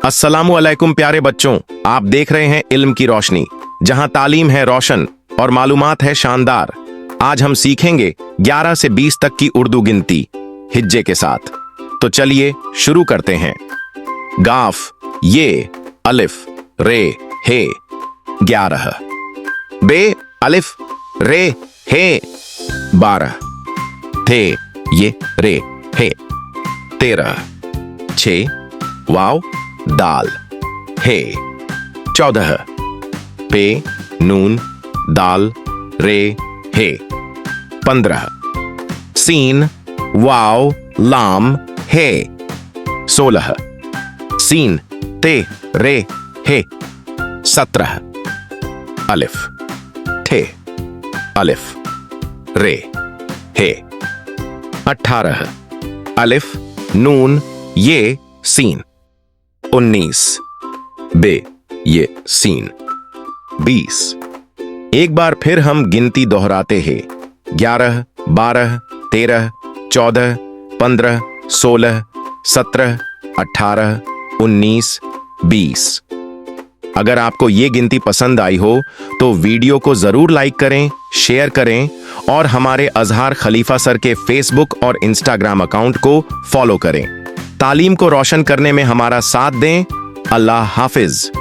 अस्सलामुअलैकुम प्यारे बच्चों, आप देख रहे हैं इल्म की रोशनी, जहां तालीम है रोशन और मालूमात है शानदार। आज हम सीखेंगे 11 से 20 तक की उर्दू गिनती हिज्जे के साथ। तो चलिए शुरू करते हैं। गाफ, ये, अलिफ, रे, हे 11। बे, अलिफ, रे, हे 12। थे, ये, रे, हे 13। छे, वाव, दाल, हे 14। पे, नून, दाल, रे, हे 15। सीन, वाव, लाम, हे 16। सीन, ते, रे, हे 17। अलिफ, थे, अलिफ, रे, हे 18। अलिफ, नून, ये, सीन 19। बे, ये, सीन 20। एक बार फिर हम गिनती दोहराते हैं। 11, 12, 13, 14, 15, 16, 17, 18, 19, 20। अगर आपको ये गिनती पसंद आई हो तो वीडियो को जरूर लाइक करें, शेयर करें और हमारे अजहार खलीफा सर के फेसबुक और इंस्टाग्राम अकाउंट को फॉलो करें। तालीम को रोशन करने में हमारा साथ दें। अल्लाह हाफिज।